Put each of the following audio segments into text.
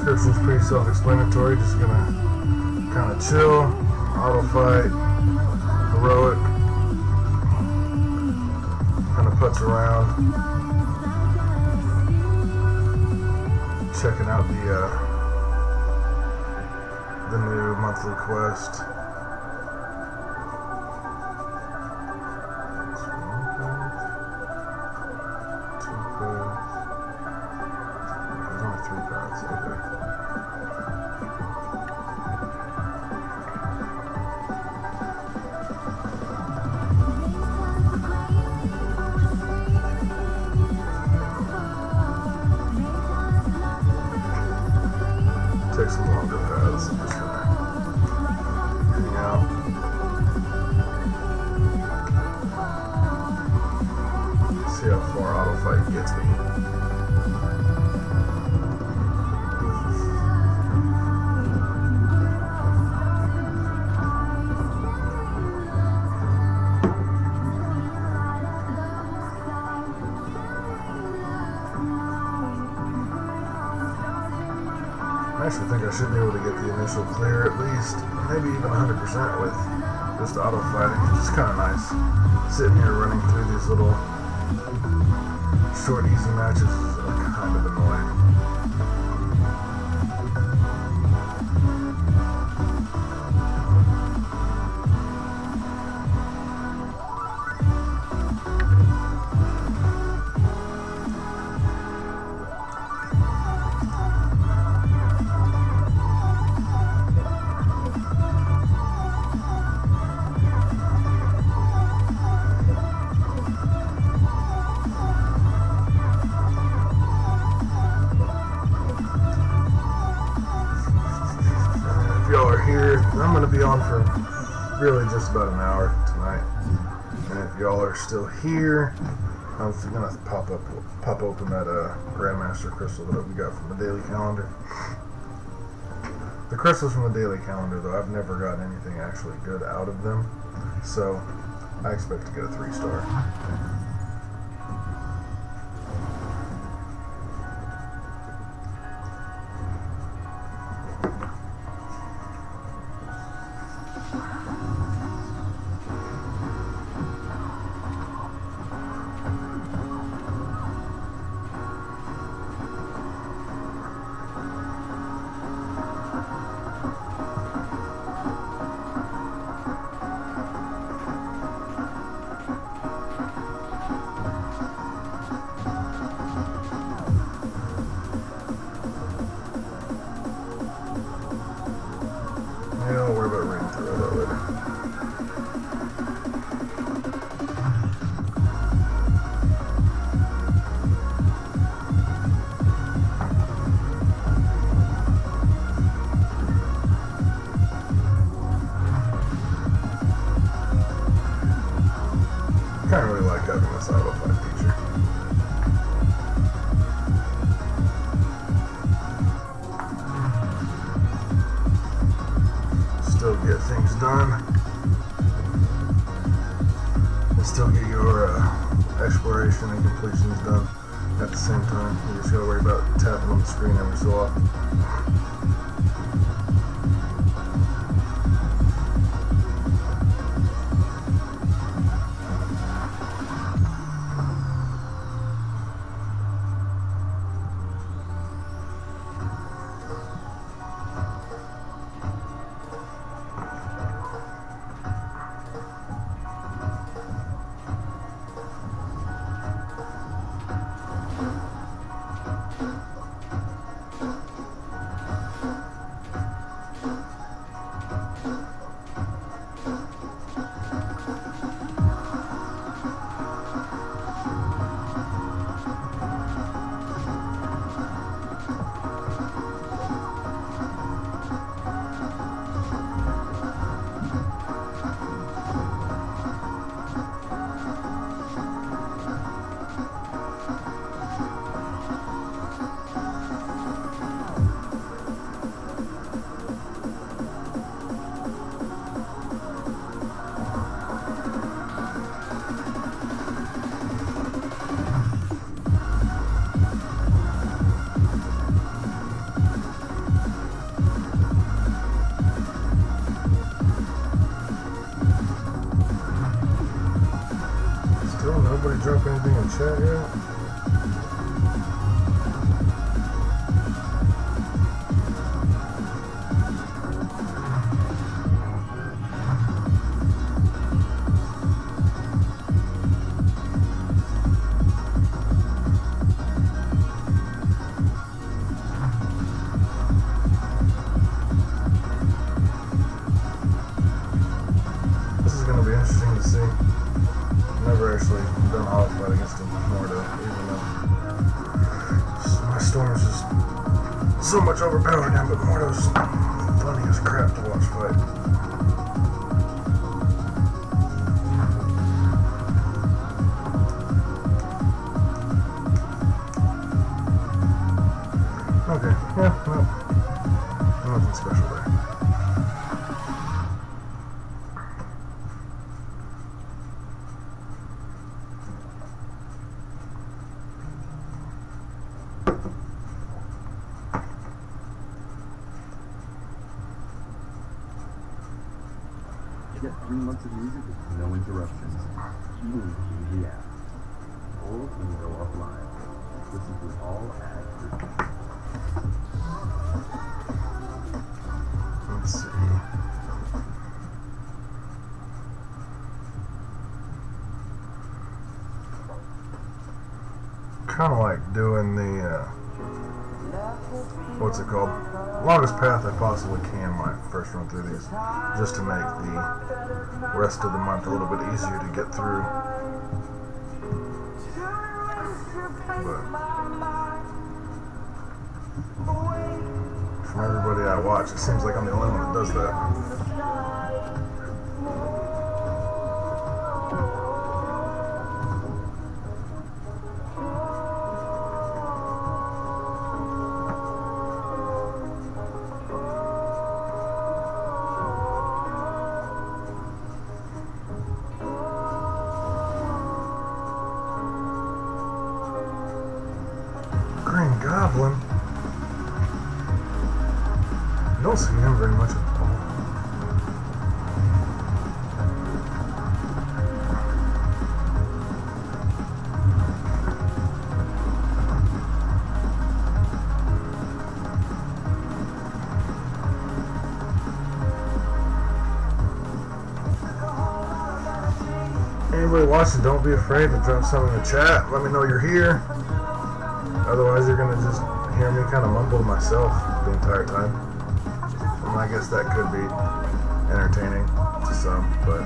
description's pretty self-explanatory. Just gonna kind of chill, auto fight, heroic, kind of putz around, checking out the new monthly quest. Take some longer paths. I'm just gonna hang out. See how far auto fight gets me. I actually think I should be able to get the initial clear at least, maybe even 100% with just auto fighting. It's just kind of nice sitting here running through these little short, easy matches is kind of annoying. Here, I'm going to be on for really just about an hour tonight, and if y'all are still here, I'm going to pop open that Grandmaster crystal that we got from the daily calendar. The crystals from the daily calendar, though, I've never gotten anything actually good out of them, so I expect to get a 3-star. Yeah, don't worry about reading through all that later. I kind of really like having this auto fight feature. Still get things done, and still get your exploration and completions done at the same time. You just gotta worry about tapping on the screen every so often. chat yet? This is going to be interesting to see. Never actually done auto fight against him before, even though my storm's just so much overpowered now, but Mordo's funny as crap to watch fight. Okay, yeah, no, nothing special there. Get 3 months of music with no interruptions. Even in the app. Or you can go offline. Listen to all ad-free. Let's see. Kind of like doing the what's it called? Longest path I possibly can my first run through these, just to make the rest of the month a little bit easier to get through. But from everybody I watch, it seems like I'm the only one that does that. Green Goblin? You don't see him very much at all. Anybody watching, don't be afraid to drop something in the chat. Let me know you're here. Otherwise, you're going to just hear me kind of mumble to myself the entire time. And I guess that could be entertaining to some, but...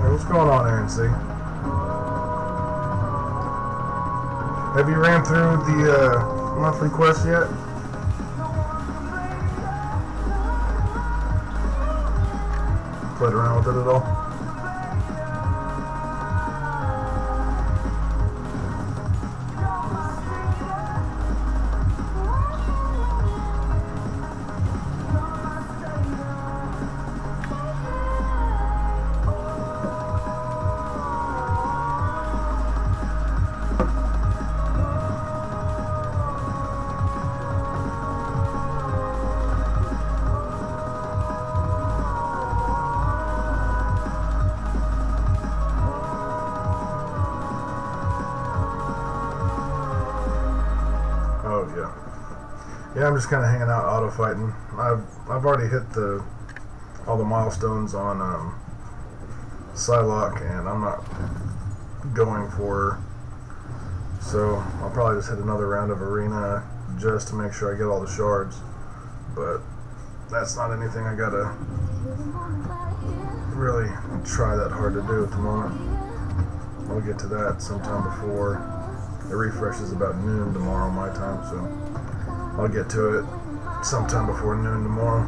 What's going on, RNC? Have you ran through the monthly quest yet? Played around with it at all? Yeah, I'm just kind of hanging out, auto fighting. I've already hit all the milestones on Psylocke, and I'm not going for her. So I'll probably just hit another round of arena just to make sure I get all the shards. But that's not anything I gotta really try that hard to do at the moment. I'll get to that sometime before it refreshes about noon tomorrow my time, so I'll get to it sometime before noon tomorrow.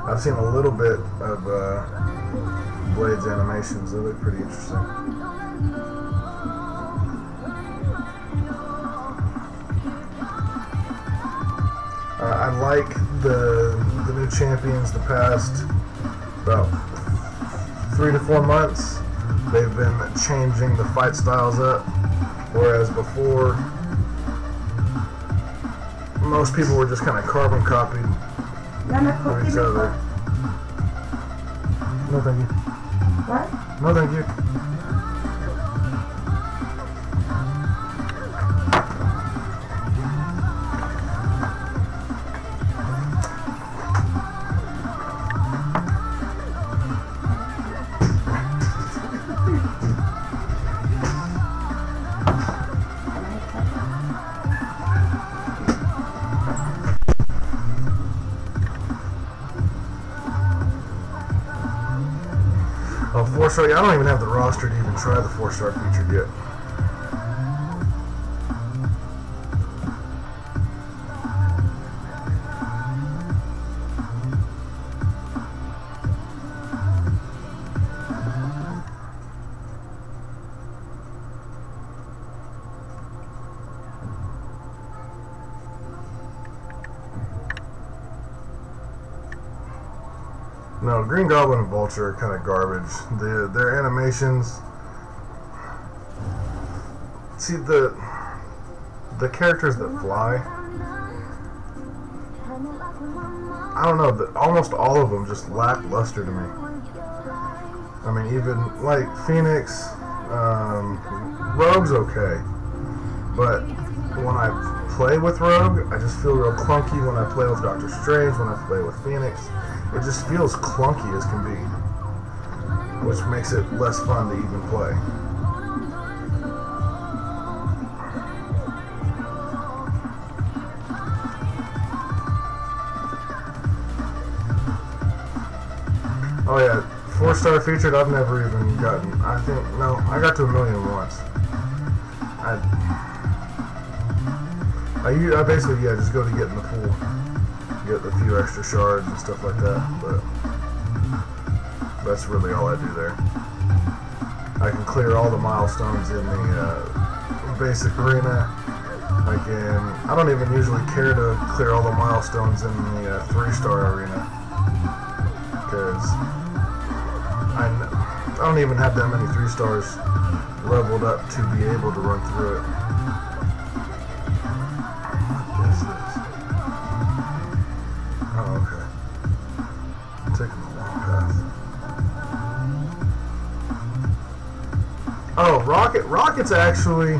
I've seen a little bit of Blade's animations. They look pretty interesting. I like the new champions. The past about 3 to 4 months, they've been changing the fight styles up, whereas before most people were just kind of carbon copied of each other. No thank you. What? No thank you. Oh, 4-star, I don't even have the roster to even try the 4-star featured yet. No, Green Goblin and Vulture are kind of garbage. Their animations. See the characters that fly. I don't know. Almost all of them just lackluster to me. I mean, even like Phoenix, Rogue's okay, but when I play with Rogue, I just feel real clunky. When I play with Doctor Strange, when I play with Phoenix, it just feels clunky as can be, which makes it less fun to even play. Oh yeah, 4-star featured, I've never even gotten, I got to 1 million once. I basically, yeah, just go to get in the pool. Get a few extra shards and stuff like that, but that's really all I do there. I can clear all the milestones in the basic arena. I don't even usually care to clear all the milestones in the 3-star arena, because I don't even have that many 3-stars leveled up to be able to run through it. What is this? Oh, okay. I'm taking the long path. Oh, Rocket's actually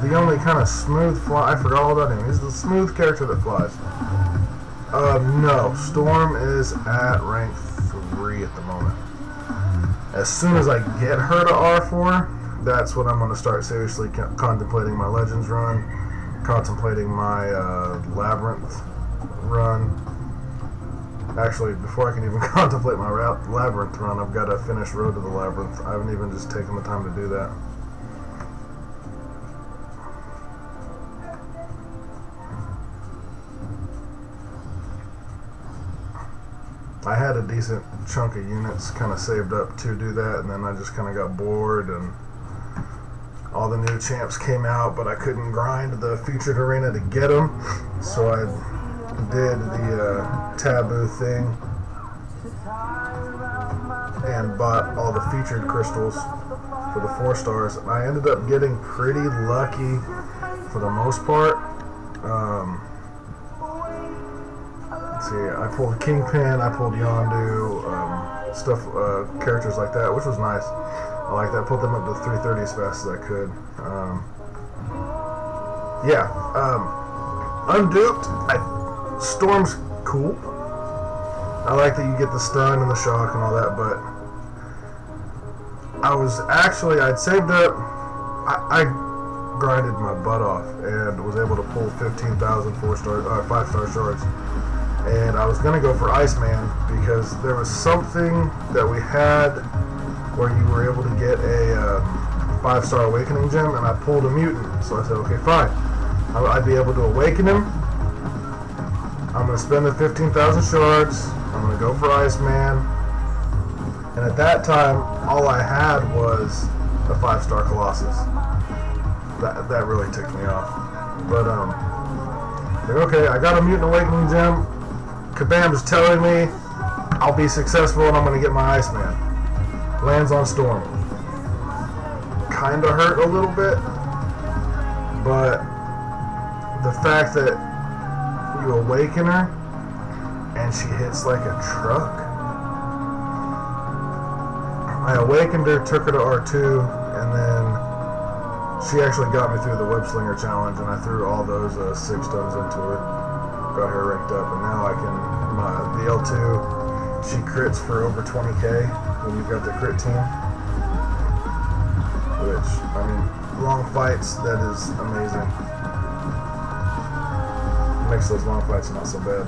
the only kind of smooth fly. I forgot all about him. He's the smooth character that flies. No. Storm is at rank 3 at the moment. As soon as I get her to R4, that's when I'm going to start seriously contemplating my Legends run, contemplating my Labyrinth run. Actually, before I can even contemplate my Labyrinth run, I've got to finish Road to the Labyrinth. I haven't even just taken the time to do that. I had a decent chunk of units kind of saved up to do that, and then I just kind of got bored, and all the new champs came out, but I couldn't grind the featured arena to get them, so I did the taboo thing and bought all the featured crystals for the 4-stars. I ended up getting pretty lucky for the most part. Let's see, I pulled Kingpin, I pulled Yondu, characters like that, which was nice. I like that. Put them up to 330 as fast as I could. Unduped. Storm's cool. I like that you get the stun and the shock and all that, but I'd saved up. I grinded my butt off and was able to pull 15,000 5-star shards. And I was gonna go for Iceman because there was something that we had where you were able to get a 5-star awakening gem, and I pulled a mutant. So I said, okay, fine. I'd be able to awaken him. I'm gonna spend the 15,000 shards. I'm gonna go for Iceman. And at that time, all I had was a 5-star Colossus. That really ticked me off. But Like, okay, I got a Mutant Awakening gem. Kabam's telling me I'll be successful and I'm going to get my Iceman. Lands on Storm. Kinda hurt a little bit, but the fact that you awaken her and she hits like a truck. I awakened her, took her to R2, and then she actually got me through the Web Slinger challenge, and I threw all those 6 stones into her. Got her ranked up, and now I can, the L2, she crits for over 20k when you've got the crit team. Which, I mean, long fights, that is amazing. Makes those long fights not so bad.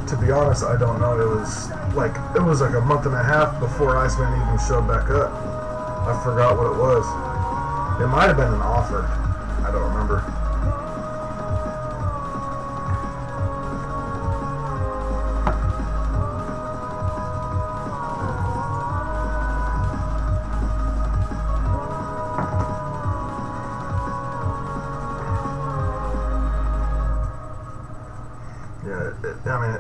To be honest, I don't know. It was like a month and a half before Iceman even showed back up. I forgot what it was. It might have been an offer. I don't remember.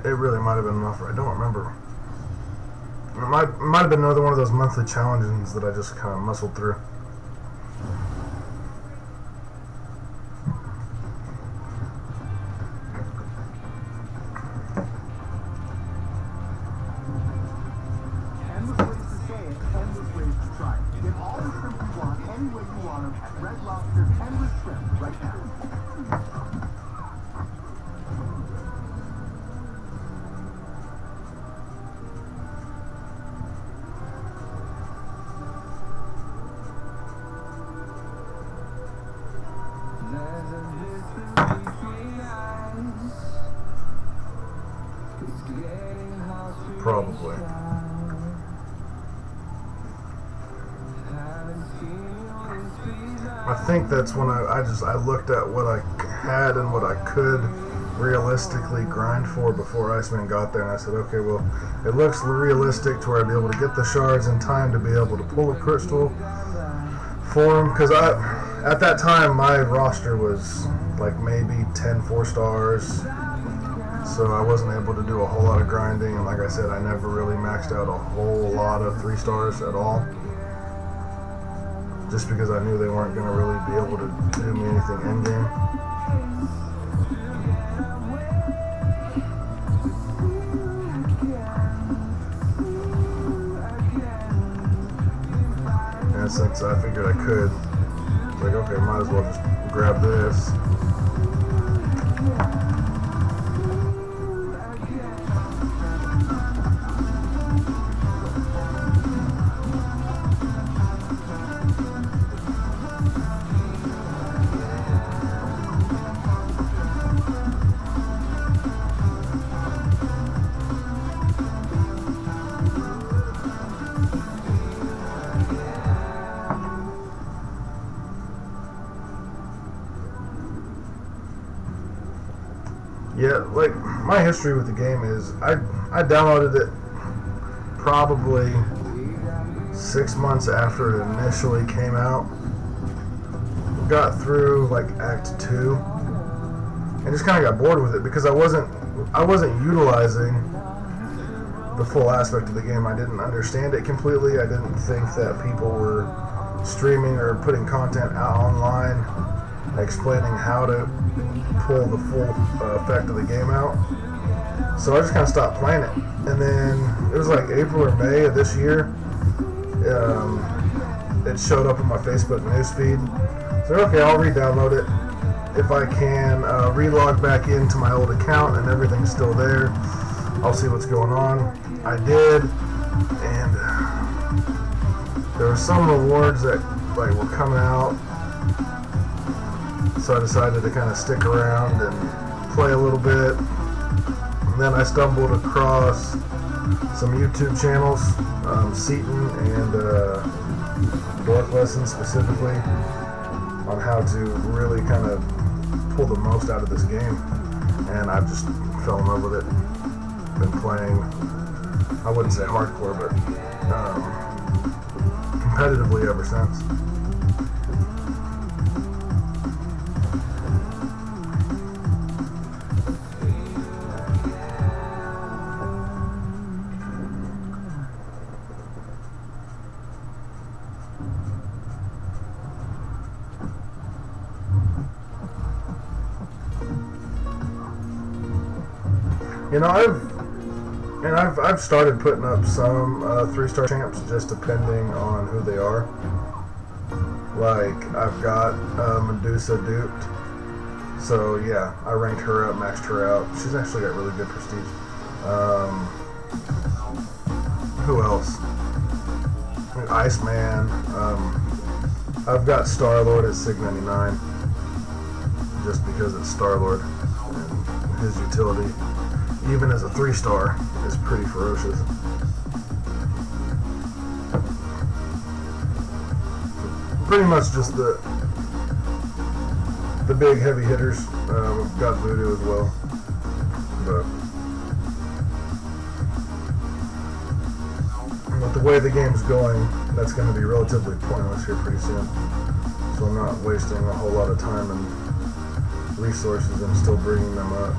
It really might have been an offer. I don't remember. It might have been another one of those monthly challenges that I just kind of muscled through. Endless ways to say it, endless ways to try it. Get all the shrimp you want, any way you want them, at Red Lobster's Endless Shrimp right now. Probably. I think that's when I looked at what I had and what I could realistically grind for before Iceman got there, and I said, okay, well, it looks realistic to where I'd be able to get the shards in time to be able to pull a crystal for him, because at that time my roster was like maybe 10 4-stars, so I wasn't able to do a whole lot of grinding, and like I said, I never really maxed out a whole lot of 3-stars at all, just because I knew they weren't going to really be able to do me anything in-game. And since I figured I could, it's like, okay, might as well just grab this. Yeah, like, my history with the game is, I downloaded it probably 6 months after it initially came out. Got through, like, Act 2, and just kind of got bored with it, because I wasn't utilizing the full aspect of the game. I didn't understand it completely. I didn't think that people were streaming or putting content out online explaining how to pull the full effect of the game out. So I just kind of stopped playing it. And then it was like April or May of this year, it showed up on my Facebook newsfeed. So okay, I'll re-download it. If I can relog back into my old account and everything's still there, I'll see what's going on. I did, and there were some rewards that like were coming out. So I decided to kind of stick around and play a little bit. And then I stumbled across some YouTube channels, Seaton and Dork Lessons specifically, on how to really kind of pull the most out of this game. And I just fell in love with it. Been playing, I wouldn't say hardcore, but competitively ever since. You know, I've started putting up some 3-star champs just depending on who they are. Like I've got Medusa duped, so yeah, I ranked her up, maxed her out. She's actually got really good prestige. Who else? Iceman. I've got Star-Lord at Sig 99 just because it's Star-Lord and his utility, even as a 3-star, is pretty ferocious. Pretty much just the big heavy hitters. We've got Voodoo as well, but with the way the game's going, that's going to be relatively pointless here pretty soon. So I'm not wasting a whole lot of time and resources and still bringing them up.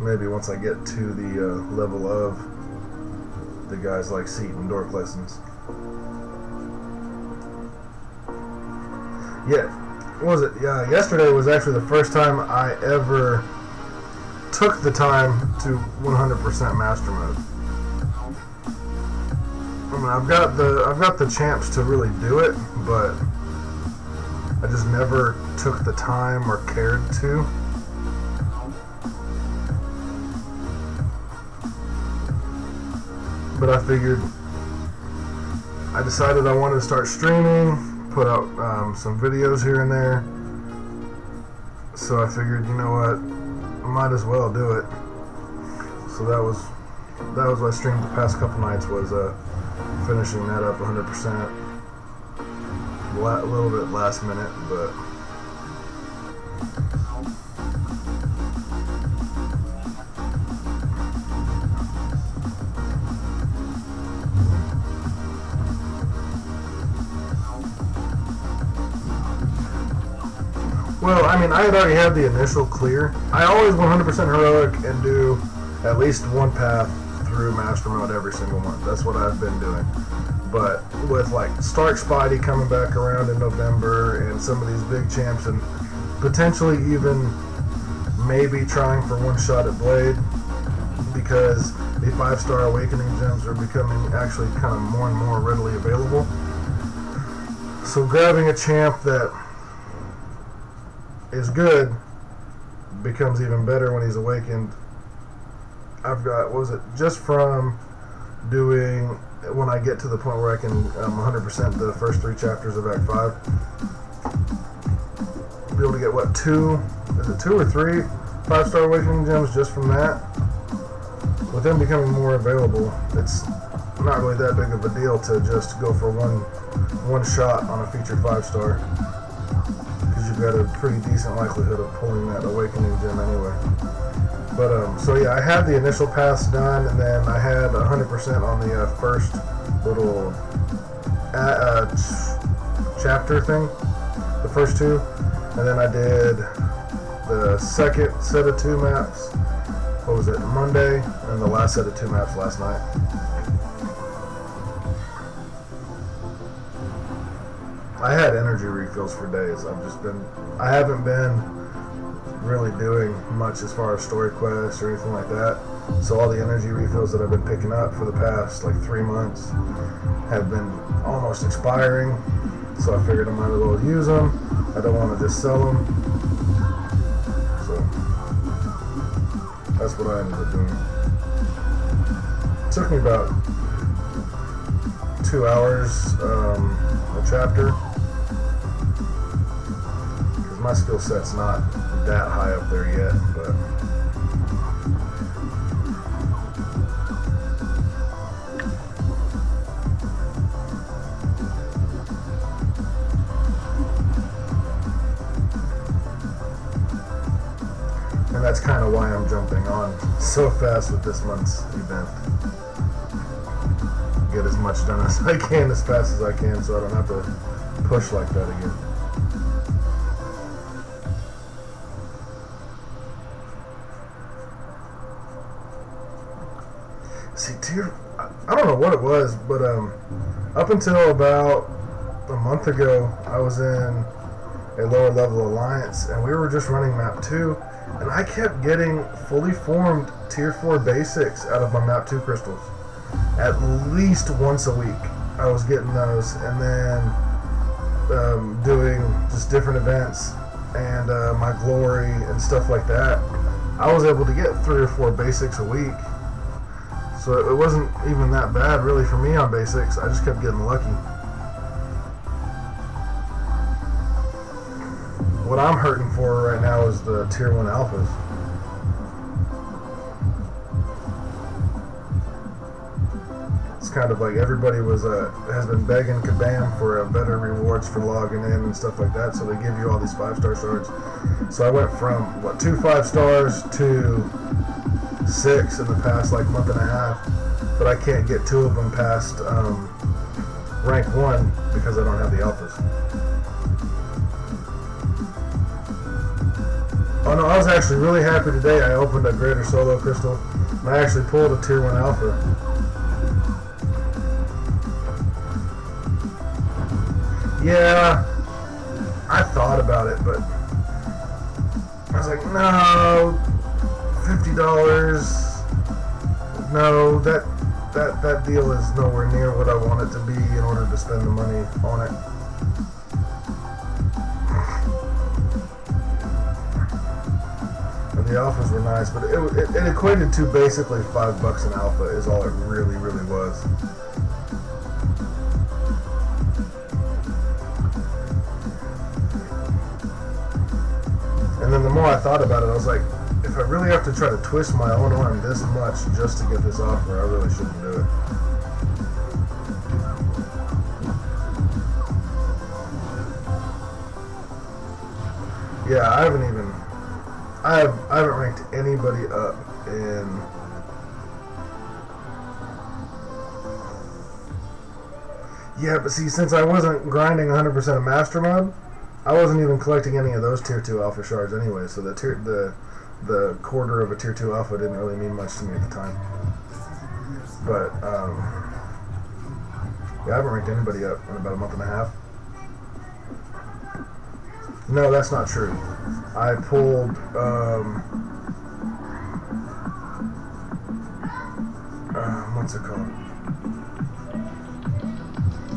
Maybe once I get to the level of the guys like Seat and Dork Lessons. Yeah, what was it? Yeah, yesterday was actually the first time I ever took the time to 100% master mode. I mean, I've got the champs to really do it, but I just never took the time or cared to. But I figured, I decided I wanted to start streaming, put out some videos here and there. So I figured, you know what, I might as well do it. So that was what I streamed the past couple nights, was finishing that up 100%. A little bit last minute, but well, I mean, I had already had the initial clear. I always 100% heroic and do at least one path through Master Mode every single month. That's what I've been doing. But with like Stark Spidey coming back around in November and some of these big champs and potentially even maybe trying for one shot at Blade, because the 5-star Awakening gems are becoming actually kind of more and more readily available. So grabbing a champ that is good becomes even better when he's awakened. I've got, what was it, just from doing, when I get to the point where I can 100% the first 3 chapters of Act 5, be able to get, what, 2 or 3 5-star Awakening gems just from that. With them becoming more available, it's not really that big of a deal to just go for one shot on a featured 5-star. You've got a pretty decent likelihood of pulling that Awakening gem anyway. But so yeah, I had the initial pass done, and then I had 100% on the first little chapter thing, the first 2, and then I did the second set of 2 maps. What was it, Monday, and the last set of 2 maps last night. I had energy refills for days. I haven't been really doing much as far as story quests or anything like that. So all the energy refills that I've been picking up for the past like 3 months have been almost expiring. So I figured I might as well use them. I don't want to just sell them. So that's what I ended up doing. It took me about 2 hours a chapter. My skill set's not that high up there yet, but and that's kind of why I'm jumping on so fast with this month's event. Get as much done as I can as fast as I can, so I don't have to push like that again. See, I don't know what it was, but up until about a month ago, I was in a lower level alliance, and we were just running map 2, and I kept getting fully formed tier 4 basics out of my map 2 crystals. At least once a week I was getting those, and then doing just different events and my glory and stuff like that. I was able to get 3 or 4 basics a week, so it wasn't even that bad really for me on basics. I just kept getting lucky. What I'm hurting for right now is the tier 1 alphas. It's kind of like everybody has been begging Kabam for better rewards for logging in and stuff like that, so they give you all these 5-star shards. So I went from, what, 2 5 stars to 6 in the past like month and a half, but I can't get 2 of them past rank 1 because I don't have the alphas. Oh no, I was actually really happy today. I opened a greater solo crystal and I actually pulled a tier 1 alpha. Yeah, I thought about it, but I was like, no, $50. No, that deal is nowhere near what I want it to be in order to spend the money on it. And the alphas were nice, but it equated to basically $5 an alpha is all it really, really was. And then the more I thought about it, I was like, if I really have to try to twist my own arm this much just to get this offer, I really shouldn't do it. Yeah, I haven't ranked anybody up in yeah, but see, since I wasn't grinding 100% of master mode, I wasn't even collecting any of those tier 2 alpha shards anyway, so the quarter of a tier 2 alpha didn't really mean much to me at the time. But yeah, I haven't ranked anybody up in about a month and a half. No, that's not true. I pulled what's it called?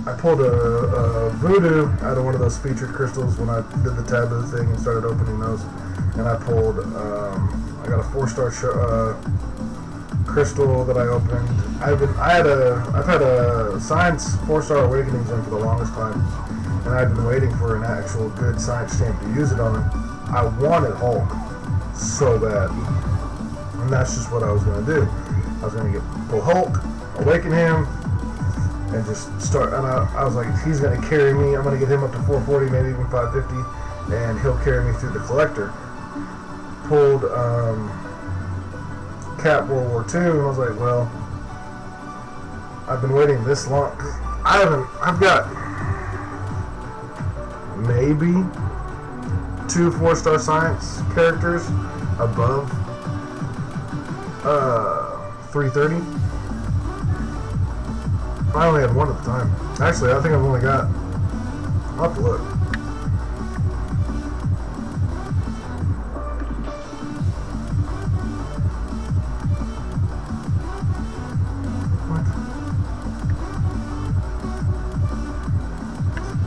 I pulled a voodoo out of one of those featured crystals when I did the taboo thing and started opening those, and I pulled I got a 4-star crystal that I opened. I've had a science 4-star awakenings in for the longest time, and I've been waiting for an actual good science stamp to use it on him. I wanted Hulk so bad, and that's just what I was going to do. I was going to pull Hulk, awaken him, and just start. And I was like, he's going to carry me. I'm going to get him up to 440, maybe even 550, and he'll carry me through the collector. Pulled Cap World War II, and I was like, well, I've been waiting this long. I've got maybe 2 4-star science characters above 330. I only had 1 at the time. Actually, I think I've only got, I'll have to look. What?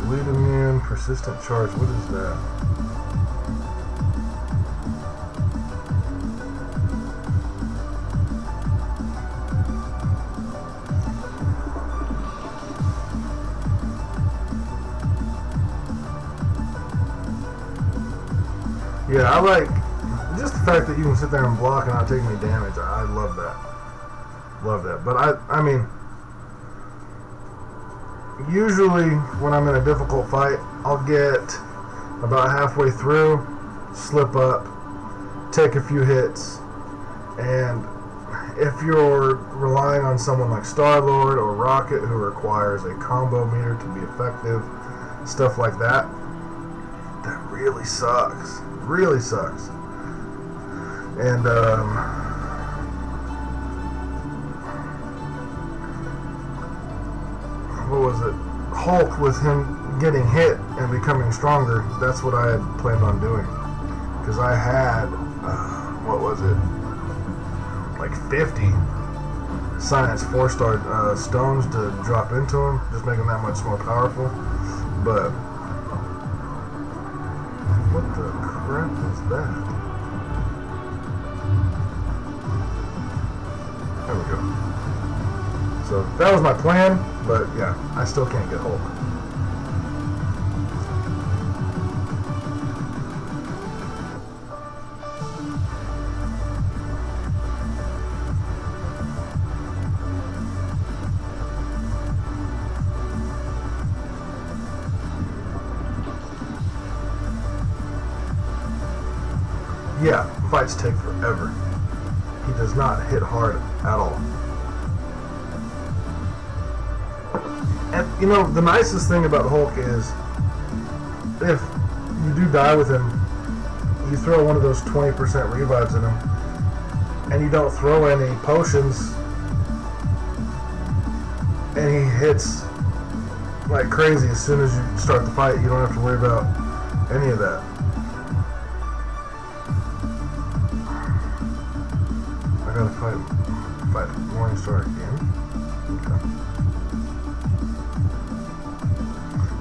Bleed immune, persistent charge, what is that? Yeah, I like just the fact that you can sit there and block and not take any damage. I love that. Love that. But I mean, usually when I'm in a difficult fight, I'll get about halfway through, slip up, take a few hits, and if you're relying on someone like Star-Lord or Rocket who requires a combo meter to be effective, stuff like that, that really sucks. Really sucks. And what was it? Hulk, with him getting hit and becoming stronger, that's what I had planned on doing. Because I had, what was it? Like 50 science 4-star stones to drop into him, just make him that much more powerful. But what the crap was that? There we go. So that was my plan, but yeah, I still can't get Hulk. Yeah, fights take forever. He does not hit hard at all. And you know, the nicest thing about Hulk is if you do die with him, you throw one of those 20% revives in him, and you don't throw any potions, and he hits like crazy as soon as you start the fight. You don't have to worry about any of that. I gotta fight Morningstar again. Okay.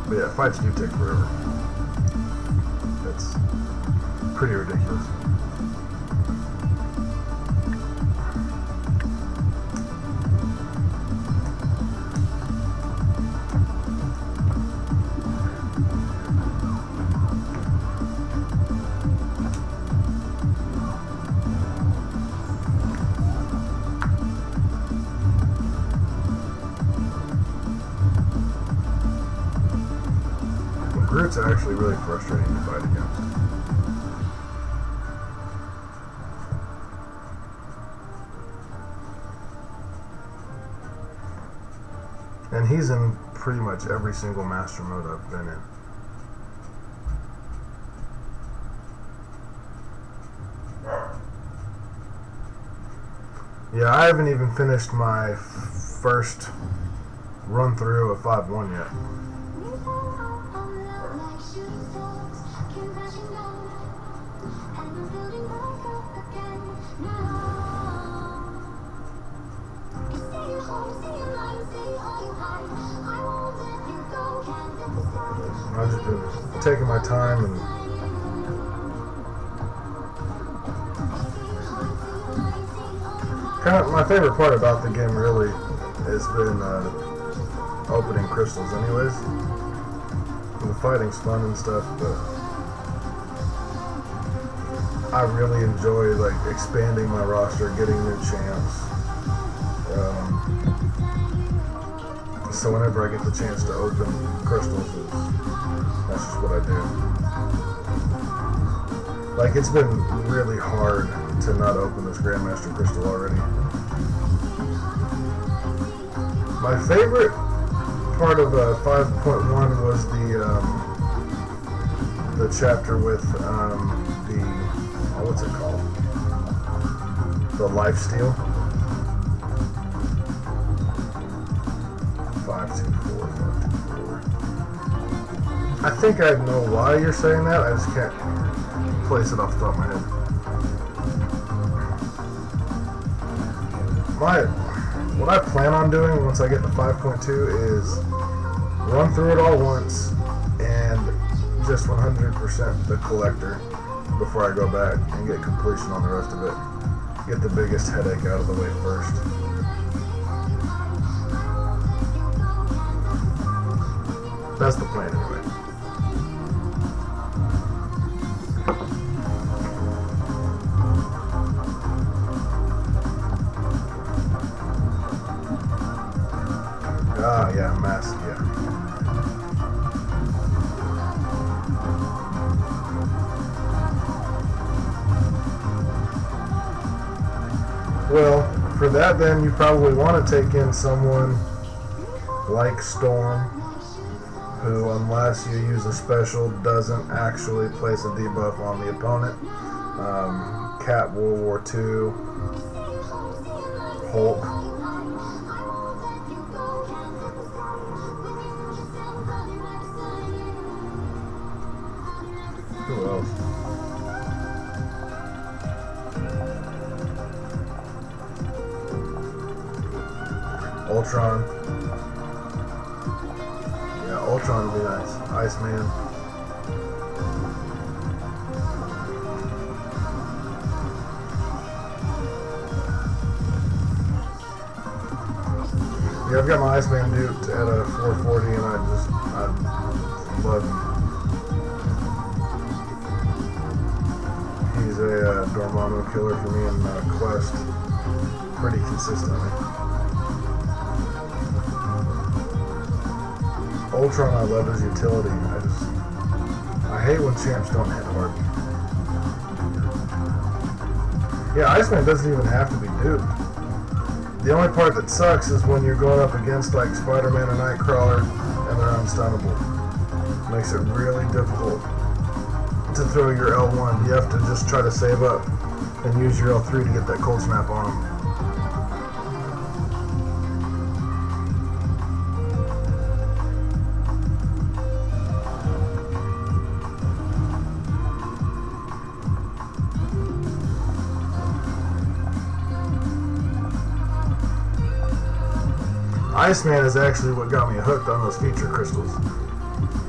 But yeah, fights do take forever. It's pretty ridiculous. Groot's actually really frustrating to fight against. And he's in pretty much every single master mode I've been in. Yeah, I haven't even finished my first run through of 5-1 yet. I've just been taking my time and kind of my favorite part about the game really has been opening crystals anyways. The fighting's fun and stuff, but I really enjoy like expanding my roster, getting new champs. So whenever I get the chance to open crystals, that's just what I do. Like, it's been really hard to not open this Grandmaster crystal already. My favorite part of 5.1 was the chapter with the, what's it called? The lifesteal. 524, 524. I think I know why you're saying that. I just can't place it off the top of my head. What I plan on doing once I get to 5.2 is run through it all once and just 100% the collector before I go back and get completion on the rest of it. Get the biggest headache out of the way first. That's the plan anyway. Ah, yeah, mask, yeah. Well, for that then, you probably want to take in someone like Storm, who, unless you use a special, doesn't actually place a debuff on the opponent. Cat World War II, Hulk. else. Ultron. Yeah, Ultron would be nice. Iceman. Yeah, I've got my Iceman duped at a 440 and I love him. He's a Dormammu killer for me in Quest pretty consistently. Ultron, I love his utility. I hate when champs don't hit hard. Yeah, Iceman doesn't even have to be duped. The only part that sucks is when you're going up against like Spider-Man or Nightcrawler and they're unstunnable. It makes it really difficult to throw your L1. You have to just try to save up and use your L3 to get that cold snap on them. Iceman is actually what got me hooked on those feature crystals.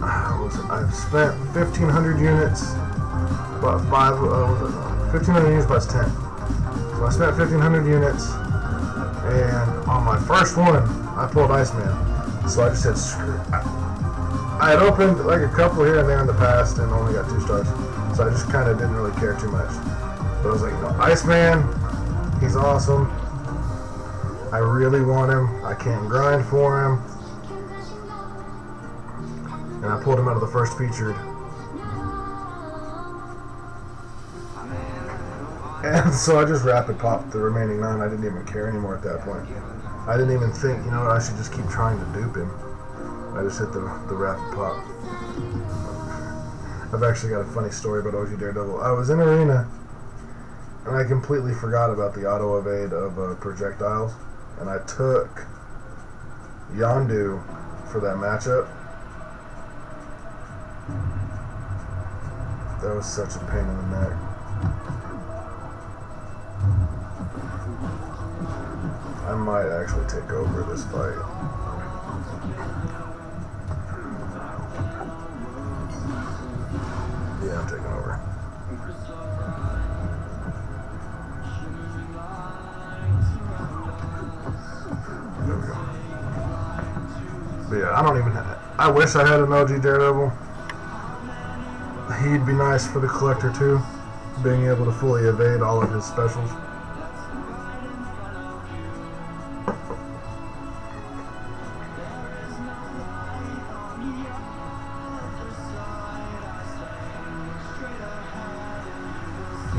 I've spent 1,500 units, about 1,500 units plus 10. So I spent 1,500 units, and on my first one, I pulled Iceman. So I just said, screw it. I had opened like a couple here and there in the past and only got 2 stars. So I just kind of didn't really care too much. But I was like, no, Iceman, he's awesome. I really want him. I can't grind for him. And I pulled him out of the first featured. And so I just rapid popped the remaining 9. I didn't even care anymore at that point. I didn't even think, you know what, I should just keep trying to dupe him. I just hit the rapid pop. I've actually got a funny story about OG Daredevil. I was in Arena, and I completely forgot about the auto evade of projectiles. And I took Yondu for that matchup. That was such a pain in the neck. I might actually take over this fight. Yeah, I'm taking over. There we go. But yeah, I don't even have, I wish I had an OG Daredevil. He'd be nice for the collector too, being able to fully evade all of his specials.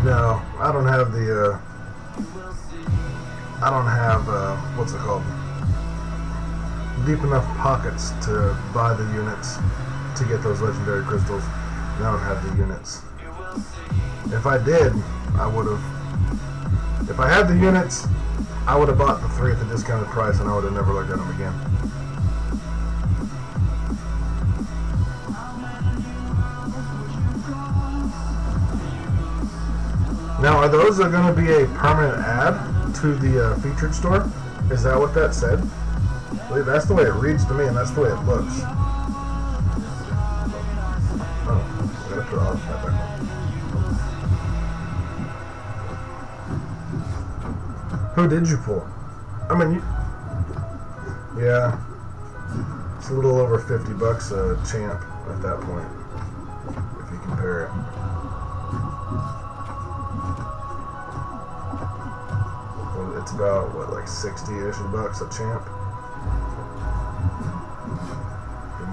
No, I don't have the, what's it called? Deep enough pockets to buy the units to get those legendary crystals. And I don't have the units. If I did, I would have. If I had the units, I would have bought the 3 at the discounted price and I would have never looked at them again. Now, are those going to be a permanent add to the featured store? Is that what that said? That's the way it reads to me, and that's the way it looks. Oh, I gotta put all that back on. Who did you pull? I mean, yeah, it's a little over $50 a champ at that point, if you compare it. It's about, what, like 60-ish bucks a champ?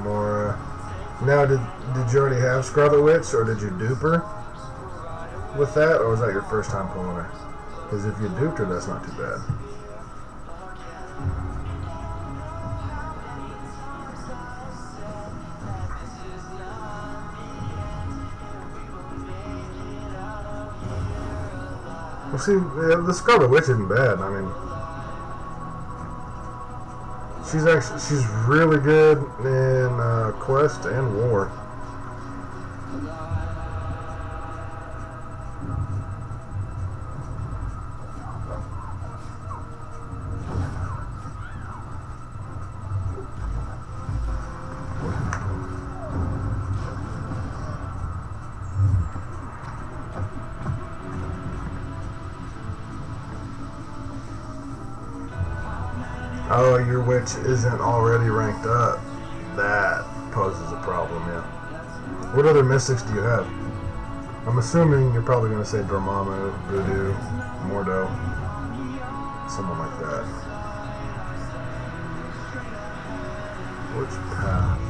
More. Now, did you already have Scarlet Witch, or did you dupe her with that, or was that your first time pulling her? Because if you duped her, that's not too bad. Well, see, the Scarlet Witch isn't bad. I mean, she's really good in Quest and War. Oh, your witch isn't already ranked up. That poses a problem, yeah. What other mystics do you have? I'm assuming you're probably going to say Dormammu, Voodoo, Mordo, someone like that. Which path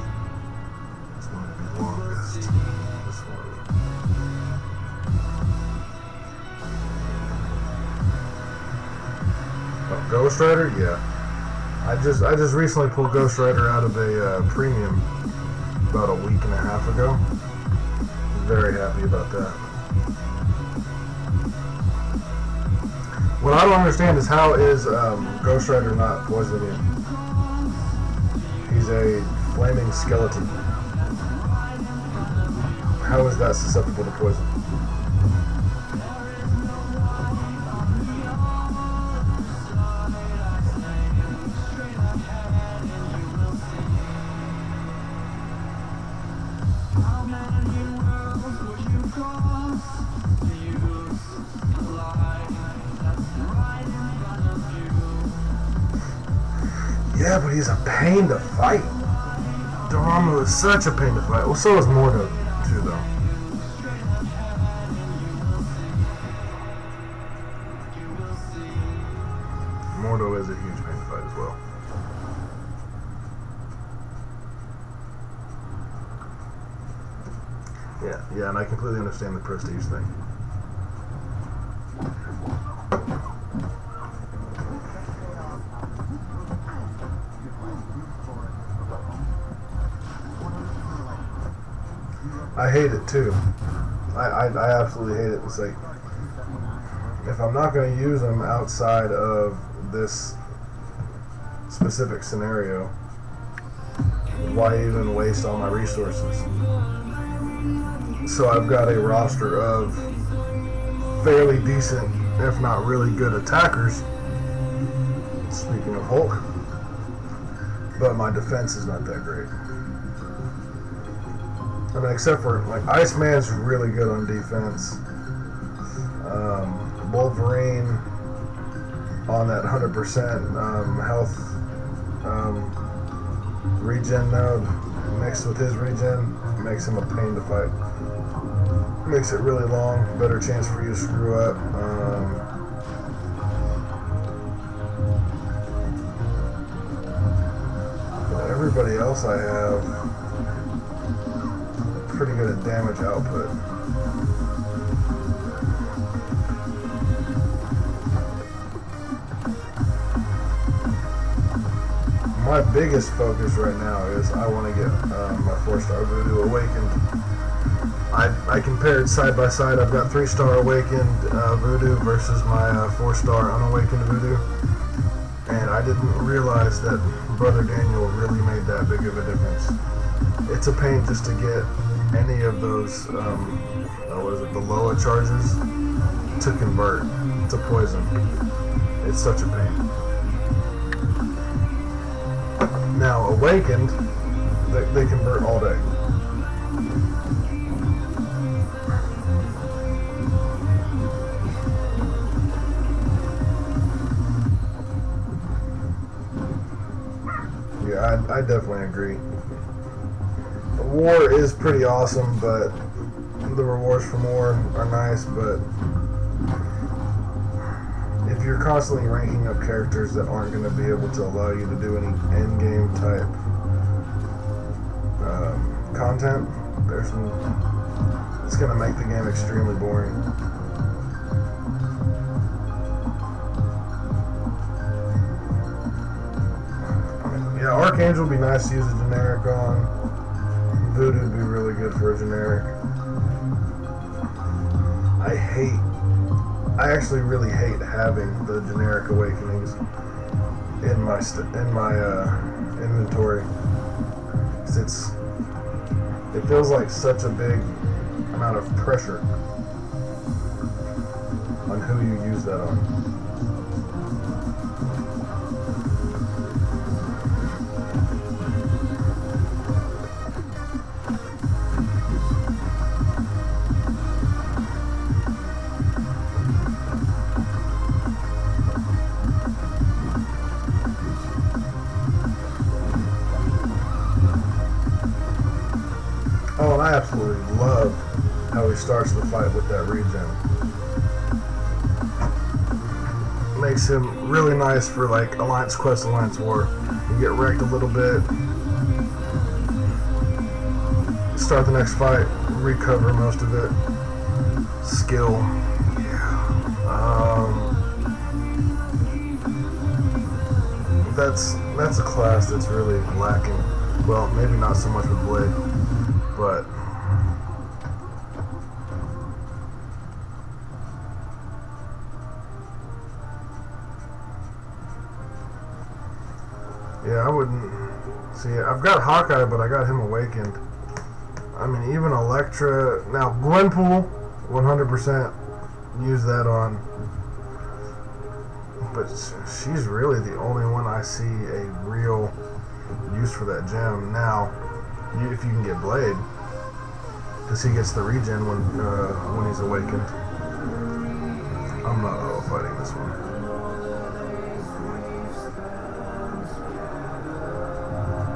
is going to be longest? This one. Oh, Ghost Rider? Yeah. I just recently pulled Ghost Rider out of a premium about a week and a half ago. Very happy about that. What I don't understand is how is Ghost Rider not poisoning? He's a flaming skeleton. How is that susceptible to poison? Yeah, but he's a pain to fight. Dormammu is such a pain to fight. Well, so is Mordo, too, though. Mordo is a huge pain to fight as well. Yeah, and I completely understand the prestige thing. I hate it too. I absolutely hate it. It's like, if I'm not going to use them outside of this specific scenario, why even waste all my resources? So I've got a roster of fairly decent, if not really good attackers, speaking of Hulk, but my defense is not that great. I mean, except for, like, Iceman's really good on defense. Wolverine on that 100% health regen node mixed with his regen makes him a pain to fight. Makes it really long, better chance for you to screw up. But everybody else I have pretty good at damage output. My biggest focus right now is I want to get my 4-star Voodoo Awakened. I compared side by side. I've got 3-star Awakened Voodoo versus my 4-star Unawakened Voodoo, and I didn't realize that Brother Daniel really made that big of a difference. It's a pain just to get any of those, what is it, the Loa charges to convert to poison. It's such a pain. Now, Awakened, they convert all day. Yeah, I definitely agree. War is pretty awesome, but the rewards from war are nice, but if you're constantly ranking up characters that aren't going to be able to allow you to do any endgame type content, it's going to make the game extremely boring. Yeah, Archangel would be nice to use a generic on. Voodoo would be really good for a generic. I actually really hate having the generic awakenings in my inventory. It feels like such a big amount of pressure on who you use that on. and I absolutely love how he starts the fight with that regen. Makes him really nice for like Alliance Quest, Alliance War. You get wrecked a little bit, start the next fight, recover most of it. Skill, yeah. That's a class that's really lacking. Well, maybe not so much with Blade, but yeah, I wouldn't see. I've got Hawkeye, but I got him awakened. I mean, even Elektra. Now, Gwenpool, 100% use that on. But she's really the only one I see a real use for that gem. Now, if you can get Blade, because he gets the regen when he's awakened. I'm not auto fighting this one.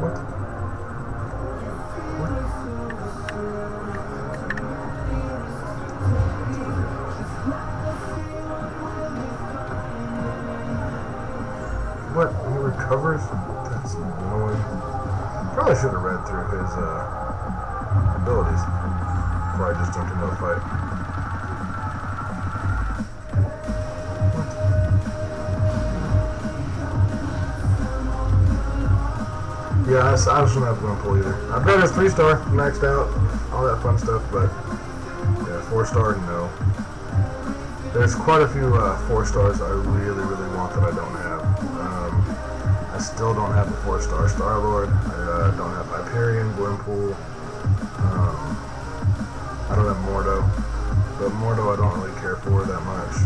What? What? He recovers? That's annoying. Probably should have read through his abilities before I just jumped into a fight. Yeah, I just don't have Gwenpool either. I've got his 3-star maxed out, all that fun stuff, but yeah, 4-star, no. There's quite a few 4-stars I really want that I don't have. I still don't have the 4-star Star-Lord. I don't have Hyperion, Gwenpool. I don't have Mordo. But Mordo I don't really care for that much.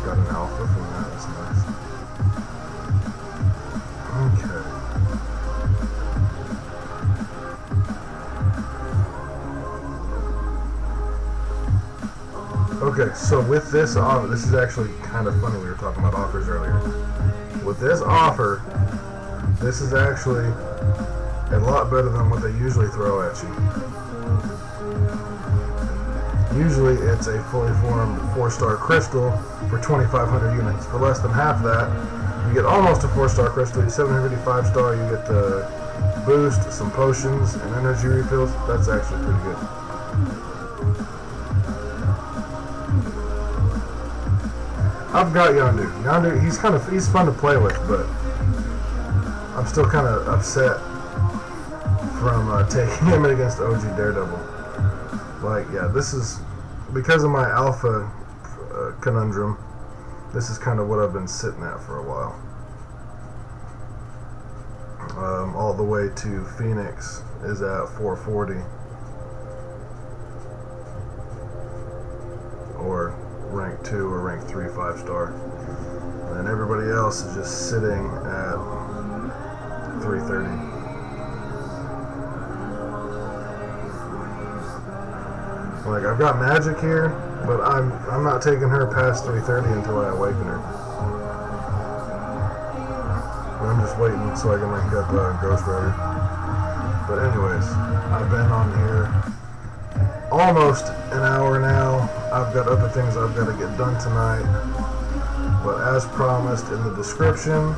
Got an alpha from that, that's nice. Okay, so with this offer, this is actually kind of funny, we were talking about offers earlier. With this offer, this is actually a lot better than what they usually throw at you. Usually it's a fully formed 4-star crystal for 2,500 units. For less than half that, you get almost a 4-star crystal, you 755-star, you get the boost, some potions, and energy refills. That's actually pretty good. I've got Yondu. Yondu, he's fun to play with, but I'm still kind of upset from taking him against OG Daredevil. Like, yeah, this is because of my alpha conundrum. This is kind of what I've been sitting at for a while. All the way to Phoenix is at 440, or rank 2 or rank 3 5-star, and everybody else is just sitting at 330. Like, I've got magic here, but I'm not taking her past 330 until I awaken her. And I'm just waiting so I can rank up Ghost Rider. But anyways, I've been on here almost an hour now. I've got other things I've got to get done tonight, but as promised in the description,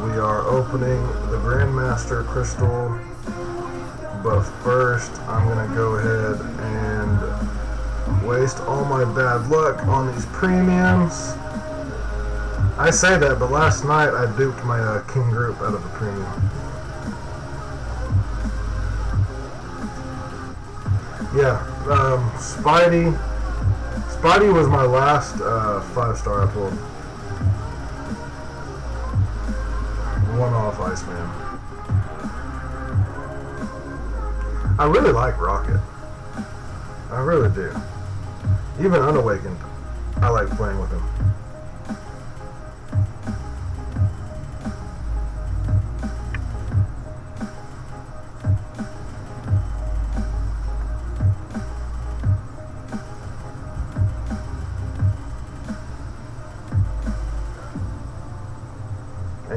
we are opening the Grandmaster Crystal. But first, I'm going to go ahead and waste all my bad luck on these premiums. I say that, but last night I duped my King group out of the premium. Yeah, Spidey was my last 5-star I pulled. One-off Iceman. I really like Rocket. I really do. Even unawakened, I like playing with him.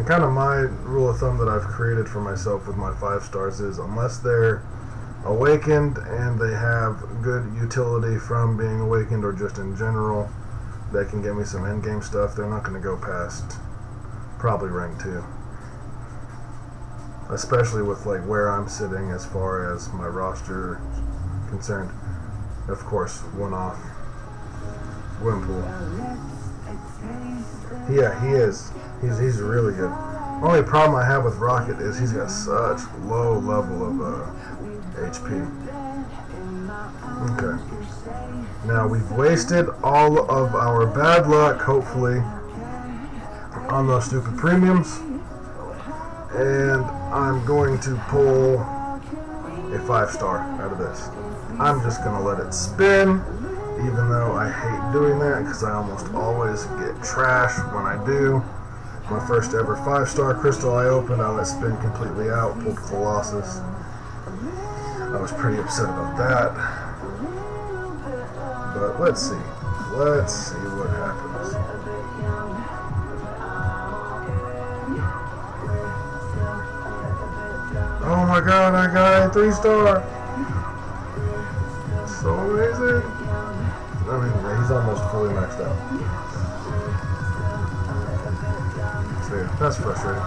And kind of my rule of thumb that I've created for myself with my 5 stars is, unless they're awakened and they have good utility from being awakened, or just in general, they can give me some endgame stuff, they're not going to go past probably rank 2. Especially with like where I'm sitting as far as my roster concerned. Of course, one off Wimpool. Yeah, he is. He's really good. Only problem I have with Rocket is he's got such low level of HP. Okay. Now we've wasted all of our bad luck, hopefully, on those stupid premiums. And I'm going to pull a 5-star out of this. I'm just going to let it spin, even though I hate doing that because I almost always get trash when I do. My first ever 5-star crystal I opened, I let spin completely out, pulled Colossus. I was pretty upset about that. But let's see. Let's see what happens. Oh my god, I got a 3-star! So amazing! I mean, he's almost fully maxed out. So yeah, that's frustrating.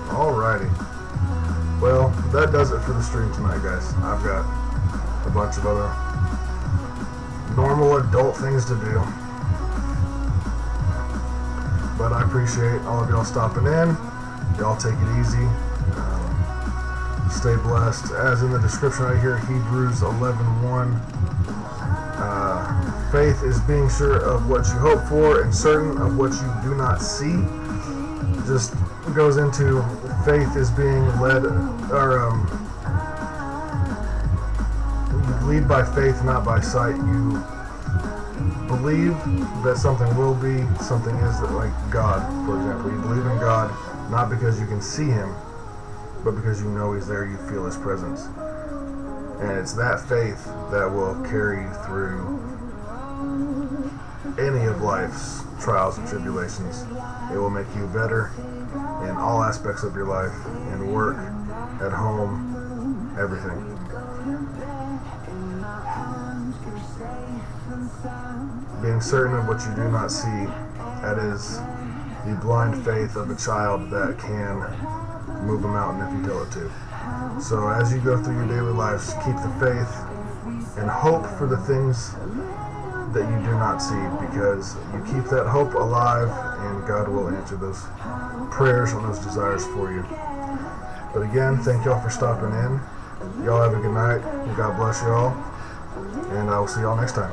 Alrighty. Well, that does it for the stream tonight, guys. I've got a bunch of other normal adult things to do. But I appreciate all of y'all stopping in. Y'all take it easy. Stay blessed. As in the description right here, Hebrews 11:1. Faith is being sure of what you hope for and certain of what you do not see. Just goes into faith is being led, or you lead by faith, not by sight. You believe that something will be, something is, that, like God, for example. You believe in God not because you can see Him, but because you know He's there, you feel His presence. And it's that faith that will carry you through any of life's trials and tribulations. It will make you better in all aspects of your life, in work, at home, everything. Being certain of what you do not see, that is the blind faith of a child that can move a mountain if you tell it to. So as you go through your daily lives, keep the faith and hope for the things that you do not see, because you keep that hope alive and God will answer those prayers and those desires for you. But again, thank y'all for stopping in. Y'all have a good night. God bless y'all, and I will see y'all next time.